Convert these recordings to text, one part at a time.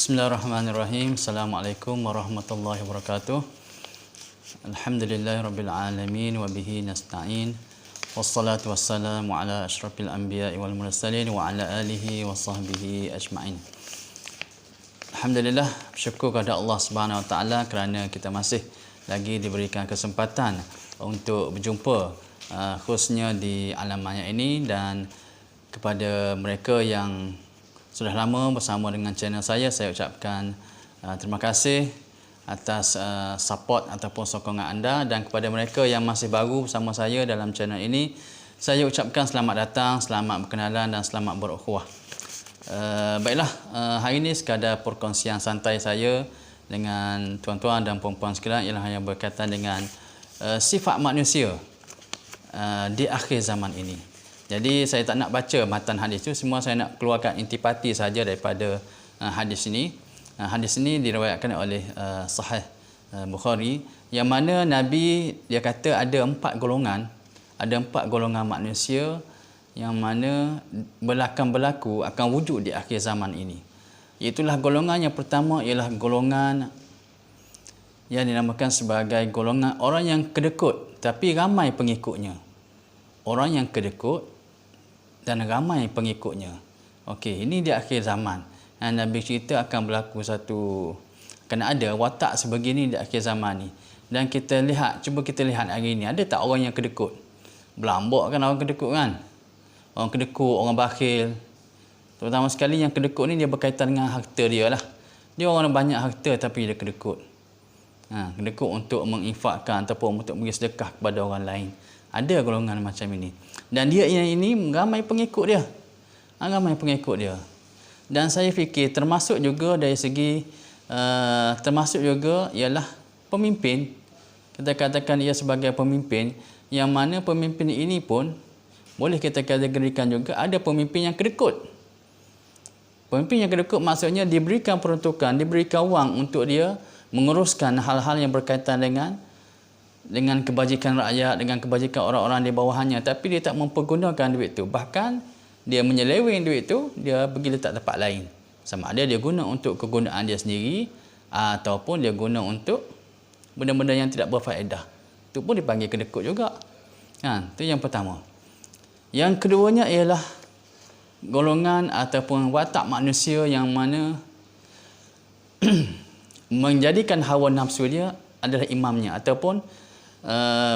Bismillahirrahmanirrahim. Assalamualaikum warahmatullahi wabarakatuh. Alhamdulillahirabbil alamin wa bihi nasta'in. Wassalatu wassalamu ala asyrafil anbiya'i wal mursalin wa ala alihi wa sahbihi ajma'in. Alhamdulillah, bersyukur kepada Allah Subhanahu wa taala kerana kita masih lagi diberikan kesempatan untuk berjumpa khususnya di alam maya ini, dan kepada mereka yang sudah lama bersama dengan channel saya ucapkan terima kasih atas support ataupun sokongan anda, dan kepada mereka yang masih baru bersama saya dalam channel ini, saya ucapkan selamat datang, selamat berkenalan dan selamat berukhuwah. Baiklah, hari ini sekadar perkongsian santai saya dengan tuan-tuan dan puan-puan sekalian ialah yang berkaitan dengan sifat manusia di akhir zaman ini. Jadi saya tak nak baca matan hadis itu, semua saya nak keluarkan intipati saja daripada hadis ini. Hadis ini diriwayatkan oleh Sahih Bukhari, yang mana Nabi dia kata ada empat golongan manusia yang mana berlaku akan wujud di akhir zaman ini. Itulah golongan yang pertama ialah golongan yang dinamakan sebagai golongan orang yang kedekut tapi ramai pengikutnya. Orang yang kedekut dan ramai pengikutnya. Okey, ini di akhir zaman. Nabi cerita akan berlaku akan ada watak sebegini di akhir zaman ni. Dan kita lihat, cuba kita lihat hari ini, ada tak orang yang kedekut? Berlambak kan orang kedekut kan? Orang kedekut, orang bakhil. Terutama sekali yang kedekut ni dia berkaitan dengan harta dia lah. Dia orang banyak harta tapi dia kedekut. Kedekut untuk menginfakkan ataupun untuk beri sedekah kepada orang lain. Ada golongan macam ini. Dan dia ini ramai pengikut dia. Ramai pengikut dia. Dan saya fikir termasuk juga dari segi termasuk juga ialah pemimpin. Kita katakan ia sebagai pemimpin, yang mana pemimpin ini pun boleh kita kategorikan juga ada pemimpin yang kedekut. Pemimpin yang kedekut maksudnya diberikan peruntukan, diberikan wang untuk dia menguruskan hal-hal yang berkaitan dengan kebajikan rakyat, dengan kebajikan orang-orang di bawahannya, tapi dia tak mempergunakan duit itu. Bahkan dia menyeleweng duit itu, dia pergi letak tempat lain. Sama ada dia guna untuk kegunaan dia sendiri ataupun dia guna untuk benda-benda yang tidak berfaedah. Itu pun dipanggil kedekut juga. Itu yang pertama. Yang keduanya ialah golongan ataupun watak manusia yang mana menjadikan hawa nafsu dia adalah imamnya ataupun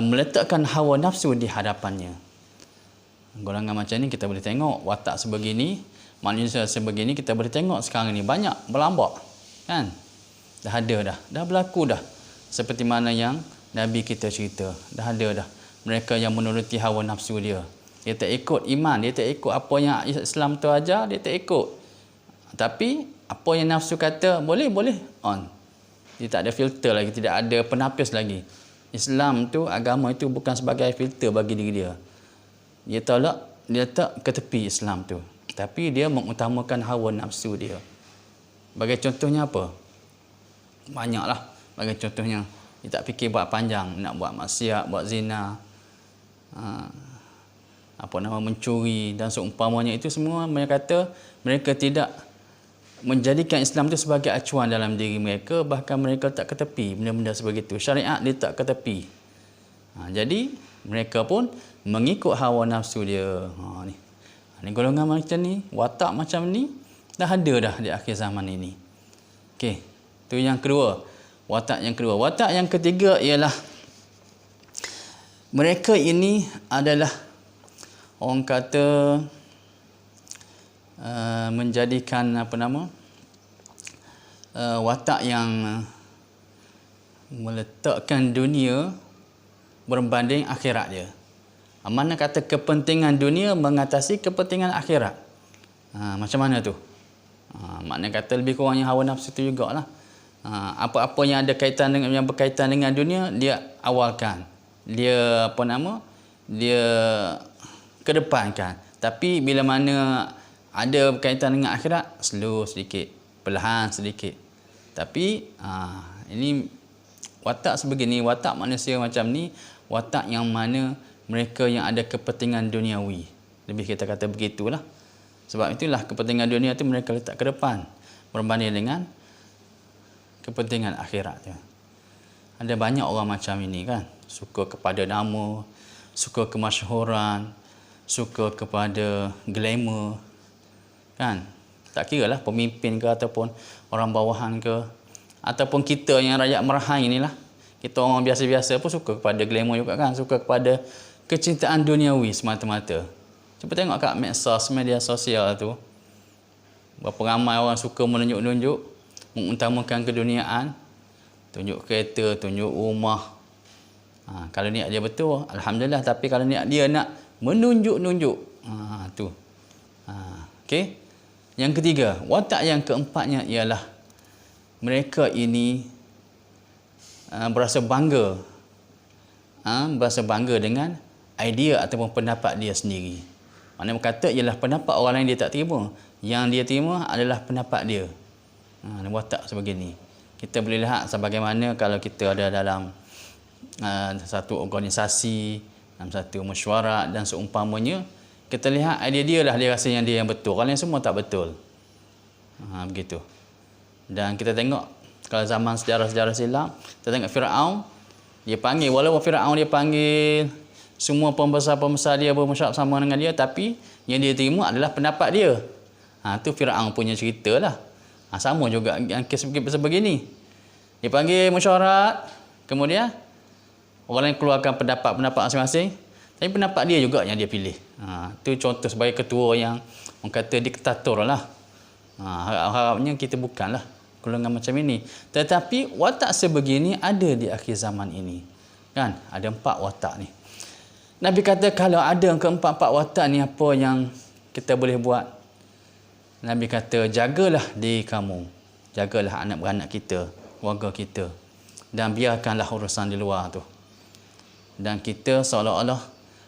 meletakkan hawa nafsu di hadapannya. Golongan macam ni kita boleh tengok watak sebegini, manusia sebegini kita boleh tengok sekarang ni banyak berlambak kan. Dah ada dah berlaku dah. Seperti mana yang Nabi kita cerita, dah ada dah. Mereka yang menuruti hawa nafsu dia. Dia tak ikut iman, dia tak ikut apa yang Islam tu ajar, dia tak ikut. Tapi apa yang nafsu kata boleh on. Dia tak ada filter lagi, tidak ada penapis lagi. Islam tu, agama itu bukan sebagai filter bagi diri dia. Dia tak ke tepi Islam tu. Tapi dia mengutamakan hawa nafsu dia. Bagi contohnya apa? Banyaklah. Bagi contohnya, dia tak fikir buat panjang, nak buat maksiat, buat zina, mencuri dan seumpamanya. Itu semua mereka kata mereka tidak menjadikan Islam itu sebagai acuan dalam diri mereka, bahkan mereka tak ke tepi benda-benda sebegitu. Syariat dia tak ke tepi. Jadi mereka pun mengikut hawa nafsu dia. Ni golongan macam ni, watak macam ni dah ada dah di akhir zaman ini. Okey, tu yang kedua. Watak yang kedua. Watak yang ketiga ialah mereka ini adalah orang kata menjadikan watak yang meletakkan dunia berbanding akhirat dia. Mana kata kepentingan dunia mengatasi kepentingan akhirat. Macam mana tu? Makna kata lebih kurangnya hawa nafsu tu jugalah. Apa-apa yang ada kaitan dengan yang berkaitan dengan dunia dia awalkan. Dia dia kedepankan. Tapi bila mana ada berkaitan dengan akhirat, slow sedikit, perlahan sedikit. Tapi ini watak sebegini, watak manusia macam ni, watak yang mana mereka yang ada kepentingan duniawi. Lebih kita kata begitulah. Sebab itulah kepentingan dunia itu mereka letak ke depan berbanding dengan kepentingan akhirat dia. Ada banyak orang macam ini kan, suka kepada nama, suka kemasyhuran, suka kepada glamour kan. Tak kira lah pemimpin ke ataupun orang bawahan ke, ataupun kita yang rakyat merahan inilah, kita orang biasa-biasa pun suka kepada glamour juga kan, suka kepada kecintaan duniawi semata-mata. Cuba tengok kat medsos, media sosial tu, berapa ramai orang suka menunjuk-nunjuk, mengutamakan keduniaan, tunjuk kereta, tunjuk rumah. Kalau niat dia betul, alhamdulillah. Tapi kalau niat dia nak menunjuk-nunjuk, tu. Okey. Yang ketiga, watak yang keempatnya ialah mereka ini berasa bangga. Berasa bangga dengan idea ataupun pendapat dia sendiri. Maknanya berkata ialah pendapat orang lain dia tak terima. Yang dia terima adalah pendapat dia. Watak sebegini. Kita boleh lihat sebagaimana kalau kita ada dalam satu organisasi, dalam satu mesyuarat dan seumpamanya, kita lihat idea dia lah, dia rasa yang dia yang betul. Kalau yang semua tak betul. Begitu. Dan kita tengok kalau zaman sejarah-sejarah silam, kita tengok Firaun, dia panggil, walaupun Firaun dia panggil semua pembesar-pembesar dia bermusyawarah sama dengan dia, tapi yang dia terima adalah pendapat dia. Tu Firaun punya cerita lah. Sama juga yang kes sebegini. Dia panggil mesyuarat, kemudian orang lain keluarkan pendapat-pendapat masing-masing, tapi pendapat dia juga yang dia pilih. Itu contoh sebagai ketua yang orang kata diktator lah. Harapnya kita bukanlah golongan macam ini. Tetapi watak sebegini ada di akhir zaman ini. Kan? Ada 4 watak ni. Nabi kata kalau ada keempat-empat watak ni, apa yang kita boleh buat? Nabi kata, jagalah diri kamu. Jagalah anak-beranak kita, keluarga kita. Dan biarkanlah urusan di luar tu. Dan kita seolah-olah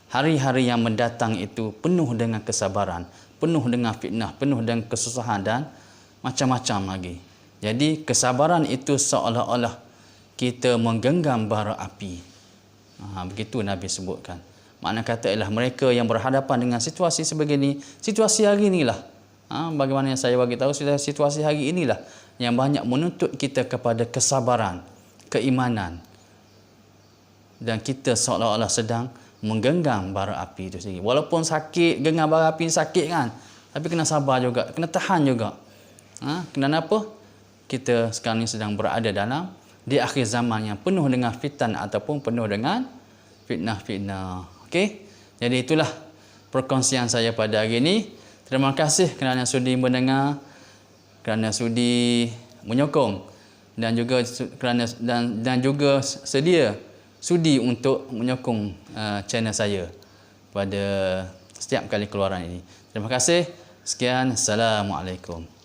hari-hari yang mendatang itu penuh dengan kesabaran, penuh dengan fitnah, penuh dengan kesusahan dan macam-macam lagi. Jadi kesabaran itu seolah-olah kita menggenggam bara api. Begitu Nabi sebutkan. Makna kata ialah mereka yang berhadapan dengan situasi sebegini, situasi hari inilah. Bagaimana yang saya bagi tahu, situasi hari inilah yang banyak menuntut kita kepada kesabaran, keimanan. Dan kita seolah-olah sedang menggenggam bara api itu sendiri. Walaupun sakit, genggam bara api sakit kan, tapi kena sabar juga, kena tahan juga. Kenapa? Kita sekarang ini sedang berada dalam di akhir zaman yang penuh dengan fitan ataupun penuh dengan fitnah-fitnah. Okey? Jadi itulah perkongsian saya pada hari ini. Terima kasih kerana sudi mendengar, kerana sudi menyokong dan juga juga sudi untuk menyokong channel saya pada setiap kali keluaran ini. Terima kasih. Sekian. Assalamualaikum.